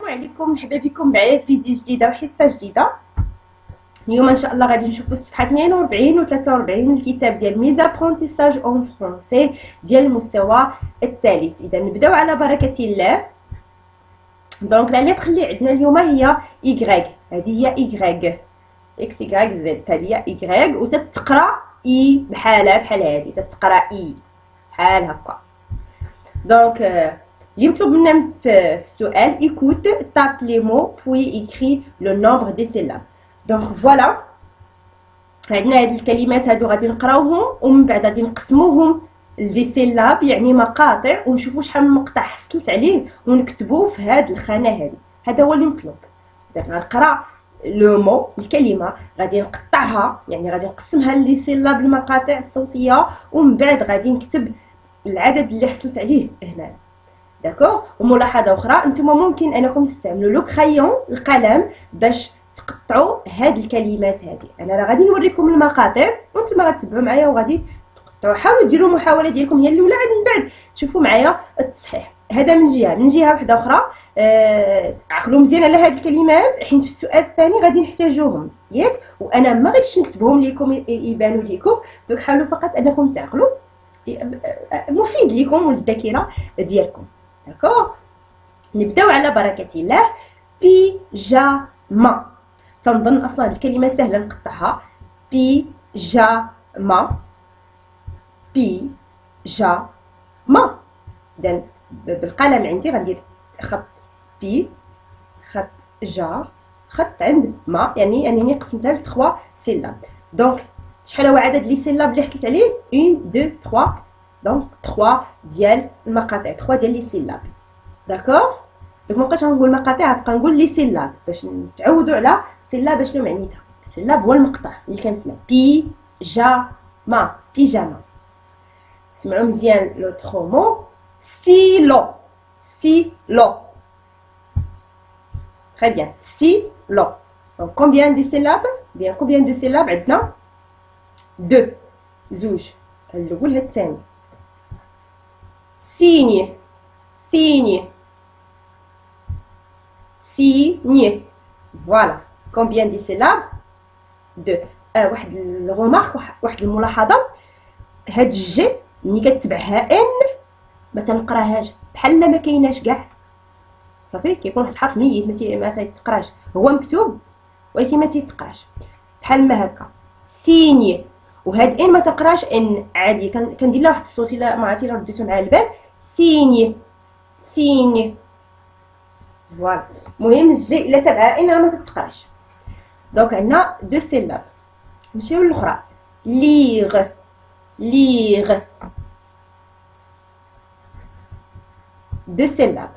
السلام عليكم، مرحبا بكم معايا في فيديو جديده وحصه جديده. اليوم ان شاء الله غادي نشوفوا الصفحه 42 و 43 من الكتاب ديال ميز ابرونتيساج اون فرونسي ديال المستوى الثالث. اذا نبداو على بركه الله. دونك لا ليتر اللي عندنا اليوم هي ايغريك، هذه هي ايغريك اكس ايغريك زد، هذه هي ايغريك وتتقرا اي بحال هذه، تتقرا اي بحال هكا. دونك يطلب منا في السؤال écoute, tape les mots puis écrit le nombre des syllabes. دونك فوالا عندنا هاد الكلمات هادو غادي نقراوهم ومن بعد غادي نقسموهم لدي سيلاب، يعني مقاطع، ونشوفوا شحال من مقطع حصلت عليه ونكتبوه في هاد الخانه هادي. هذا هو اللي مطلوب. دابا غنقرا لو مو الكلمه، غادي نقطعها يعني غادي نقسمها لي سيلاب المقاطع الصوتيه، ومن بعد غادي نكتب العدد اللي حصلت عليه هنا. داكوغ. وملاحظه اخرى، انتم ممكن انكم تستعملوا لو كرايون القلم باش تقطعوا هاد الكلمات هذه. انا راه غادي نوريكم المقاطع وانتم غتتبعوا معايا وغادي تقطعوا. حاولوا ديروا المحاوله ديالكم هي الاولى، عاد من بعد تشوفوا معايا التصحيح. هذا من جهه. من جهه واحده اخرى عقلوا مزيان على هاد الكلمات، حيت في السؤال الثاني غادي نحتاجوهم ياك، وانا ما غاديش نكتبهم لكم يبانوا لكم. دونك حاولوا فقط انكم تعقلوا، مفيد لكم وللذاكره ديالكم. داكوغ. نبداو على بركه الله. بيجاما، تنظن اصلا هذه الكلمه سهله نقطعها. بيجاما، بيجاما. اذا بالقلم عندي غندير خط بي، خط جا، خط عند ما، يعني قسمتها ل 3 سيلاب. دونك شحال هو عدد لي سيلاب اللي حصلت عليه؟ 1 2 3. دونك 3 ديال المقاطع، 3 ديال لي سيلاب. داكوغ. دونك مابقيتش غنقول مقاطع، غنبقى نقول لي سيلاب باش نتعودوا على سيلاب شنو معنيتها. السيلاب هو المقطع اللي كنسمع. بيجاما، بيجاما. سمعوا مزيان لوطخ مو. ستيلو، ستيلو. Très bien. Stylo. Donc combien de syllabes? Bien, combien de syllabes عندنا؟ 2. زوج. الأول الثاني. signe, signe, signe. Voilà. Combien de syllabes? 2. واحد الغومارك، واحد الملاحظة، هاد الجي ملي كتبعها ان ما تنقراهاش بحال ما كايناش كاع. صافي، كيكون واحد الحرف ميت ما تيتقراش، هو مكتوب ولكن ما تيتقراش بحال ما هكا. سيني، وهاد ان ما تقراش ان عادي، كندير لها واحد الصوت الا ما عرفتي الا رديتو مع البال. سيني، سيني. فوالا. المهم الجي الا تبعها ان ما تتقراش. دونك عندنا 2 سيلاب. نمشيو للاخرى. ليغ، ليغ. 2 سيلاب.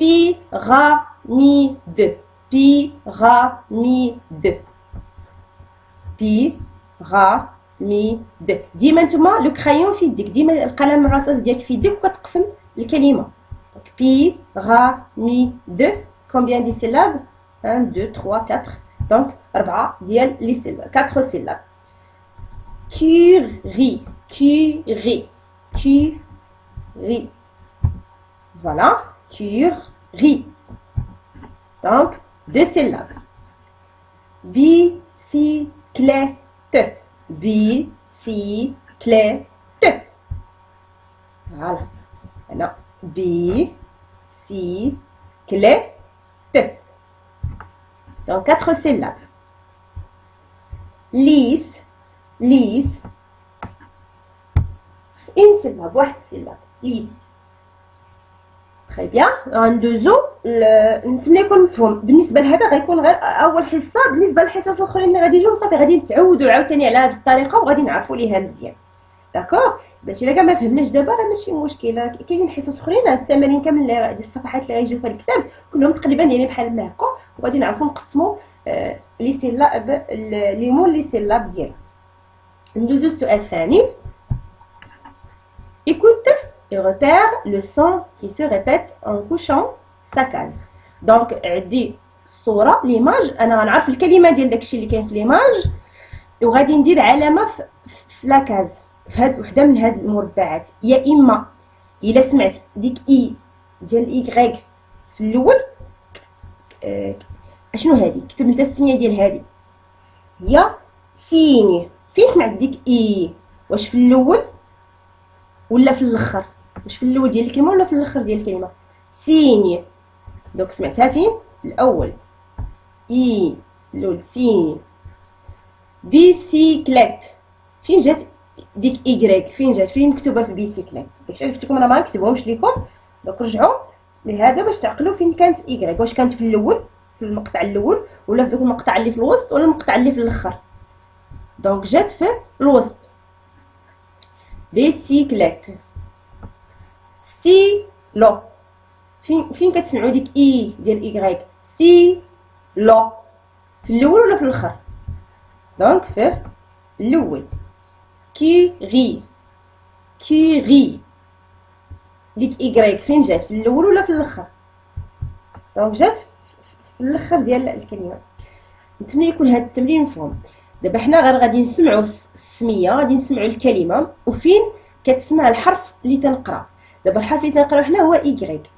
pyramide, pyramide, pyramide. ديما نتوما لو كرايون في يديك، ديما القلم الرصاص ديالك في يديك وكتقسم الكلمه. pyramide. combien de syllabes؟ 1 2 3 4. دونك 4 ديال لي سيلاب، 4 سيلاب. curie, curie, curie. Voilà. Curie. Donc 2 syllabes. Bicyclette, bicyclette. Voilà. Maintenant, bicyclette. Donc 4 syllabes. Lise, lise. Une syllabe, واحد syllabe. Lise. تري بيان. غندوزو نتمنى يكون مفهوم. بالنسبه لهذا غيكون غير اول حصه، بالنسبه للحصص الاخرين اللي غادي يجيو صافي غادي نتعودوا عاوتاني على هذه الطريقه وغادي نعرفوا ليها مزيان. داكوغ. باش الا كاع ما فهمناش دابا راه ماشي مشكل، كاينين حصص اخرين. التمارين كامل ديال الصفحات اللي غيجيو في هذا الكتاب كلهم تقريبا يعني بحال ما هكا، وغادي نعرفوا نقسموا لي سيلاب لي مول لي سيلاب ديالها. ندوزو السؤال الثاني. écoute et repère le son qui se répète en couchant sa case. Donc عندي الصوره ليماج، انا غنعرف الكلمه ديال داكشي اللي كاين في ليماج وغادي ندير علامه في لاكاز، في هاد وحده من هاد المربعات. يا اما الا سمعت ديك اي ديال إيكغيك في الأول اشنو هادي؟ كتب نتا السمية ديال هادي هي سيني. فين سمعت ديك إي؟ واش في الأول ولا في الآخر؟ واش في الأول ديال الكلمة ولا في الآخر ديال الكلمة؟ سيني. دونك سمعتها فين؟ في الأول. إي الأول سيني. بيسيكليت فين جات ديك إيكغيك؟ فين جات؟ فين مكتوبة في بيسيكليت؟ داكشي علاش قلت لكم راه ما نكتبهمش ليكم. دونك رجعوا لهذا باش تعقلوا فين كانت إيكغيك. واش كانت في الأول في المقطع الأول ولا في دوك المقطع اللي في الوسط ولا المقطع اللي في الآخر؟ دونك جات في الوسط. بيسيكليت. ستيلو فين كتسمعوا ديك إي ديال إيكغيك؟ ستيلو في الأول ولا في الآخر؟ دونك في الأول. كيغي. كيغي ديك إيكغيك فين جات؟ في الأول ولا في الآخر؟ دونك جات في الآخر ديال الكلمة. نتمنى يكون هذا التمرين مفهوم. دابا حنا غير غادي نسمعوا السمية، غادي نسمعوا الكلمة وفين كتسمع الحرف اللي تنقرا. دابا الحرف اللي تنقراو حنا هو إيكغيك.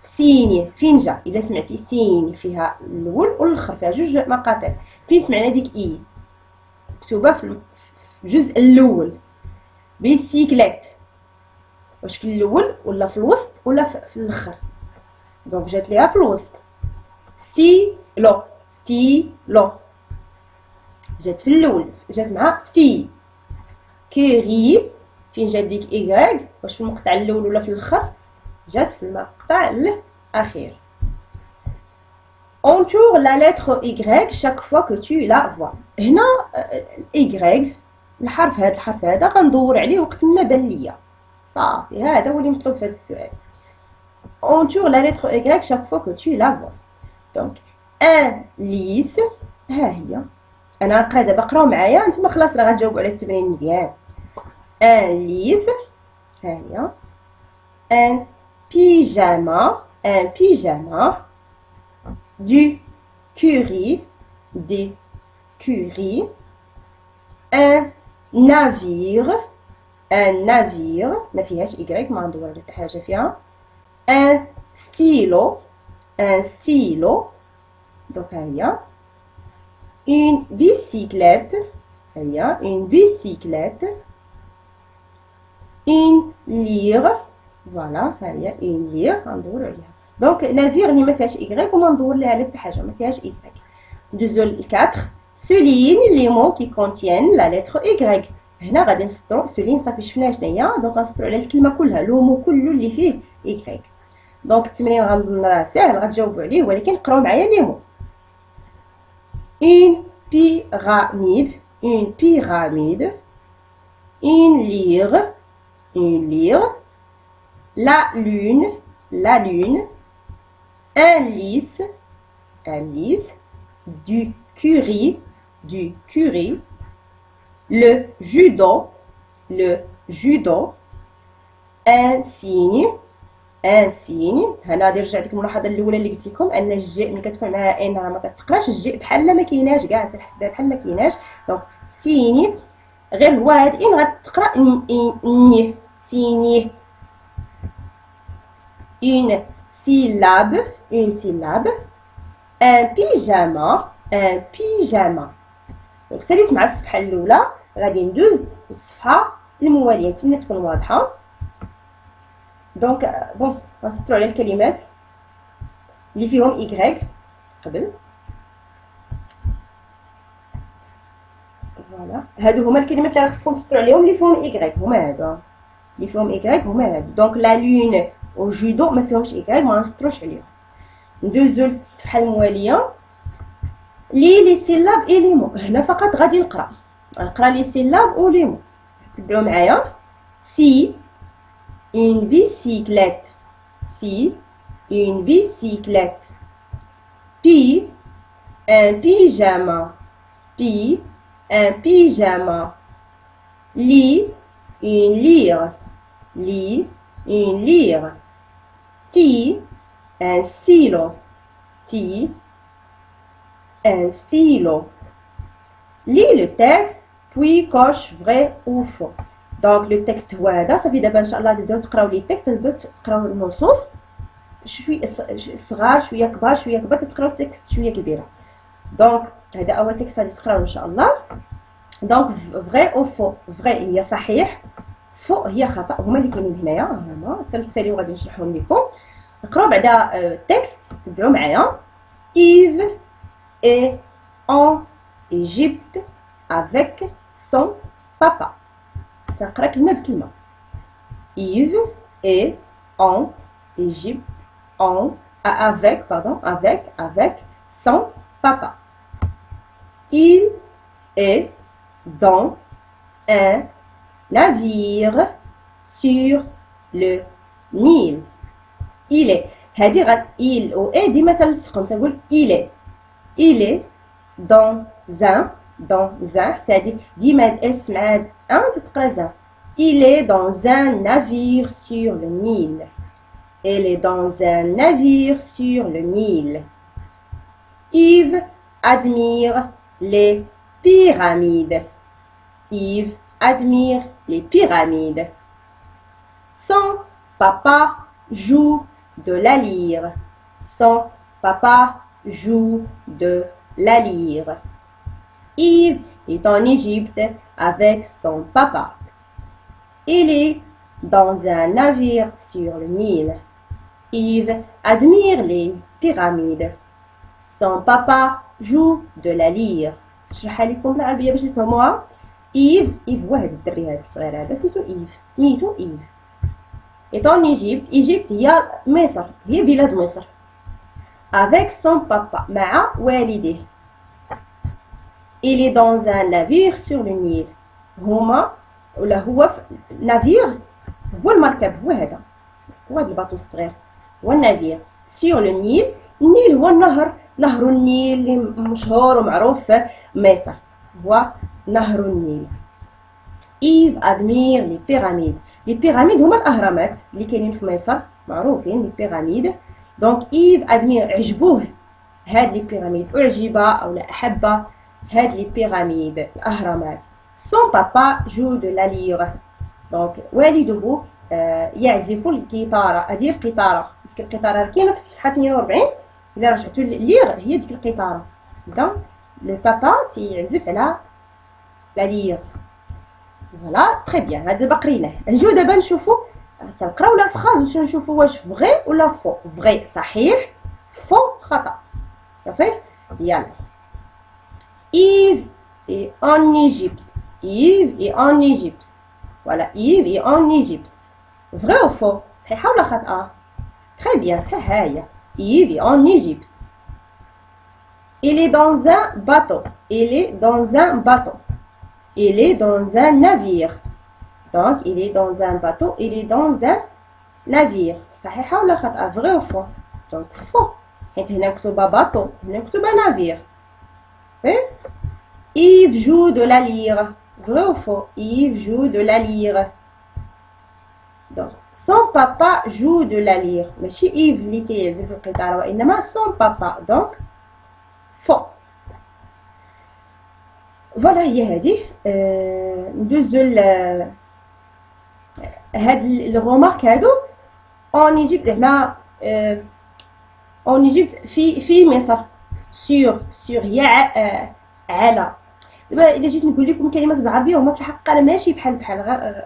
سيني فين جا؟ إلا سمعتي سين فيها الأول والآخر، فيها جوج مقاطع. فين سمعنا ديك إي؟ مكتوبة في الجزء الأول. بيسيكليت واش في الأول ولا في الوسط ولا في الآخر؟ دونك جات ليها في الوسط. ستيلو. ستيلو جات في الأول، جات مع ستي. كيغي فين جات ديك إيكغيك؟ واش في المقطع الأول ولا في الآخر؟ جات في المقطع الأخير. Entoure la lettre Y chaque fois que tu la vois. هنا Y الحرف هذا غندور عليه وقت ما بان ليا. صافي هذا هو اللي مطلوب في هذا السؤال. Entoure la lettre Y chaque fois que tu la vois. Donc un lys ها هي. انا نقرا دابا قراو معايا نتوما خلاص راه غتجاوبوا على التمرين مزيان. ان ليف ها هي. ان بيجاما. ان بيجاما. دو كوري. دي كوري. ان نافير. ان نافير ما فيهاش إيكغيك، ما ندور على حتى حاجه فيها. ان ستيلو. ان ستيلو دونك ها هي. une bicyclette هي une bicyclette. une lyre فوالا ها هي une lyre غندور عليها. دونك نافير اللي ما فيهاش إيكغيك وما ندور ليها على حتى حاجه، ما فيهاش إيكغيك. ندوزو ل 4. souligne les mots qui contiennent la lettre Y. هنا غادي نسطرو souligne صافي شفنا شنو هي، دونك غنسطرو على الكلمه كلها لو مو كله اللي فيه إيكغيك. دونك التمرين غنظن راه ساهل غتجاوبوا عليه، ولكن قراو معايا لي مو. une pyramide. une pyramide. une lyre. une lyre. la lune. la lune. un lys. un lys. du curry. du curry. le judo. le judo. un signe. ان سين. هنا غادي نرجع لكم الملاحظه الاولى اللي قلت لكم ان الجي ملي كتكون معها ان راه ما كتقراش الجي بحال ما كايناش كاع، تنحسبها بحال ما كايناش. دونك سيني غير هو هاد ان غتقرا ني سيني. اون سيلاب. اون سيلاب. ان بيجاما. ان بيجاما. دونك ساليت مع الصفحه الاولى غادي ندوز للصفحه المواليه، نتمنى تكون واضحه. دونك بون غنسطرو على الكلمات اللي فيهم إيكغيك قبل. فوالا هادو هما الكلمات اللي خصكم تسطرو عليهم اللي فيهم إيكغيك، هما هادو اللي فيهم إيكغيك هما هادو. دونك لا لون والجودو ما فيهمش إيكغيك، ما غنسطروش عليهم. ندوزو للصفحه المواليه لي سيلاب اي لي مو. هنا فقط غادي نقرا لي سيلاب و لي مو. تبعوا معايا. سي une bicyclette. Si, une bicyclette. Pi, un pyjama. Pi, un pyjama. Li, une lyre. Li, une lyre. Ti, un stylo. Ti, un stylo. Lis le texte, puis coche vrai ou faux. دونك لو تكست هو هذا. صافي دابا ان شاء الله تبداو تقراو لي التكست، تبداو تقراو النصوص شويه صغار شويه كبار شويه كبار تقراو التكست شويه كبيره. دونك هذا اول تكست غادي تقراو ان شاء الله. دونك فغي او فو. فغي هي صحيح، فو هي خطا، هما اللي كاينين هنايا هما التالي وغادي نشرحهم لكم. نقراو بعدا التكست تبعوا معايا. Yves est en Égypte avec son papa. تنقرا كلمه بكلمه. Yves est en Égypte avec son papa. Il est dans un navire sur le Nil. Il est هادي il و اي ديما تلصقهم تنقول il est dans un حتى هادي ديما الاس مع ان تتقرا زان. Il est dans un navire sur le Nil. Elle est dans un navire sur le Nil. Yves admire les pyramides. Yves admire les pyramides. Son papa joue de la lyre. Son papa joue de la lyre. Yves est en Égypte avec son papa. Il est dans un navire sur le Nil. Yves admire les pyramides. Son papa joue de la lyre. نشرحها لكم بالعربية باش تفهموها. Yves هو هاد الدري هاد الصغير هذا سميتو إيف. est en Égypte. Égypte هي مصر، هي بلاد مصر. avec son papa مع والديه. Il est dans un navire sur le Nil. هما ولا هو نافير هو المركب، هو هذا الباطو الصغير هو النافير. sur le Nil. النيل هو النهر، نهر النيل اللي مشهور ومعروف في مصر، هو نهر النيل. Yves admire les pyramides. les pyramides هما الأهرامات اللي كاينين في مصر معروفين لي بيراميد. دونك Yves admire عجبوه هاد لي بيراميد، أعجب أو لا أحب هاد لي بيراميد الأهرامات. Son papa joue de la lyre. دونك والده يعزف القيثارة. هذه القيثارة، ديك القيثارة كاينة في الصفحة 42 إلا رجعتوا للير هي ديك القيثارة. دونك لو بابا تيعزف على لا لير. فوالا تري بيان. هذا دابا قريناه. نجيو دابا نشوفوا تنقراو لا فراز باش نشوفوا واش فغي ولا فو. فغي صحيح، فو خطأ. صافي يلا. Yves est en Égypte. Yves est en Égypte. Voilà, Yves est en Égypte. Vrai ou faux? صحيحة ولا خطأ؟ Très bien, صحيح هاهي. Yves est en Égypte. Il est dans un bateau. Il est dans un bateau. Il est dans un navire. Donc, il est dans un bateau. Il est dans un navire. صحيحة ولا خطأ؟ Vrai ou faux? Donc, faux. حيت هنا مكتوبة باطو، هنا مكتوبة نافير. Yves joue de la lyre. Vrai ou faux? Yves joue de la lyre. Donc, son papa joue de la lyre. ماشي Yves اللي تيعزف القيثارة وإنما son papa. Donc, faux. فوالا هي هادي. ندوزو هاد الغومارك هادو. اون ايجيبت هنا اون ايجيبت في مصر. سور هي على. دابا الا جيت نقول لكم كلمات بالعربيه هما في الحقيقه راه ماشي بحال غير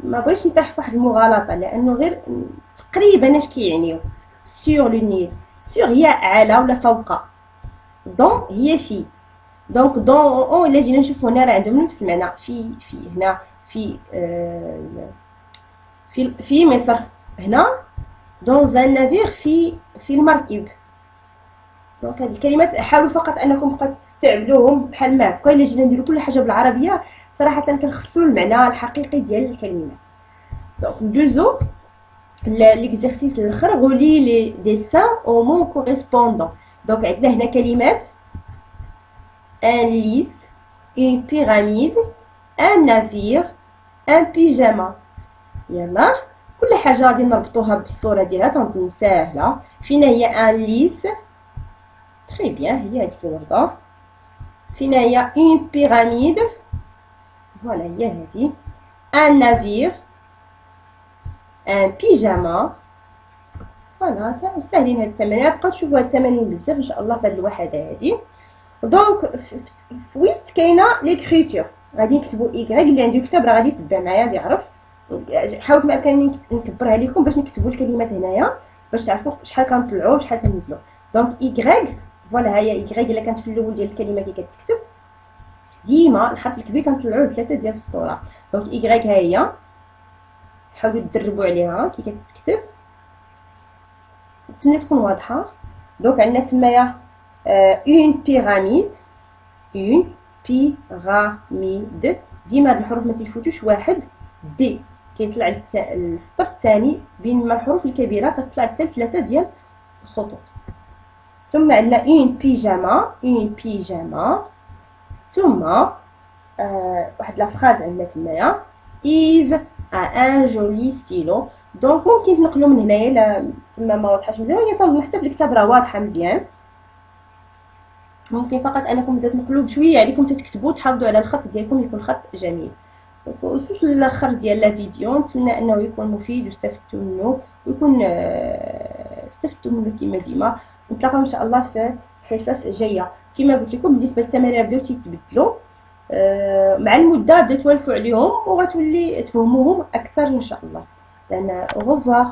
ما بغيتش نطيح في واحد المغالطه لانه غير تقريبا اش كيعنيو. سور لو نيل. سور هي على ولا فوق. دون هي في. دونك دون او الا جينا نشوفو هنا راه عندهم نفس المعنى. في هنا في مصر. هنا دون زان نافير في المركب. دونك هاد الكلمات حاولوا فقط انكم بقات تستعملوهم بحال ما هكا. الا جينا نديرو كل حاجه بالعربيه صراحه كنخسروا المعنى الحقيقي ديال الكلمات. دونك ندوزو ليكزارسيس الاخر. غولي لي ديسان او مون كوريسبوندون. دونك عندنا هنا كلمات un lys, une pyramide, un navire, un pyjama. يلا كل حاجه غادي نربطوها بالصوره ديالها تنكون ساهله. فينا هي ان ليس. تري بيان هي هذيك الورده. فينا هي اون بيراميد. فوالا هي هذه. ان نافير، ان بيجاما، فوالا ساهلين هاد التمارين، بقاو تشوفوا هاد التمارين بزاف ان شاء الله في هاد الوحده هادي. دونك في ويت كاينه ليكريتور، غادي نكتبوا ايكغيك، اللي عنده كتاب راه غادي يتبع معايا غادي يعرف. حاولت ما امكاني نكبرها لكم باش نكتبوا الكلمات هنايا باش تعرفوا شحال كنطلعوا وشحال تنزلوا. دونك ايكغيك فوالا، ها هي ايكغيك الا كانت في الاول ديال الكلمه كي كتكتب ديما الحرف الكبير كنطلعوه 3 ديال السطور. دونك ايكغيك ها هي، حاولوا تدربوا عليها كي كتكتب تمنى تكون واضحه. دونك عندنا تمايا اون بيراميد، اون بيراميد، ديما هاد الحروف ما تيفوتوش واحد دي كيطلع السطر الثاني، بينما الحروف الكبيره كتطلع حتى 3 ديال الخطوط. ثم عندنا اون بيجاما، اون بيجاما. ثم واحد لا فراز عندنا تمايا Yves a un joli stylo. دونك ممكن تنقلوا من هنايا لا تما ما واضحاش مزيان، ولكن تنظن حتى في الكتاب راه واضحه مزيان. ممكن فقط انكم بدات تنقلوا بشويه عليكم تكتبوا، تحافظوا على الخط ديالكم يكون خط جميل. وصلت للاخر ديال لا فيديو، نتمنى انه يكون مفيد واستفدتوا منه ويكون استفدتوا منه كما ديما. نتلاقاو ان شاء الله في حصص جايه. كما قلت لكم بالنسبه للتمارين بداو تيتبدلوا مع المده، بداو توالفوا عليهم وغتولي تفهموهم اكثر ان شاء الله. لان اوفوار.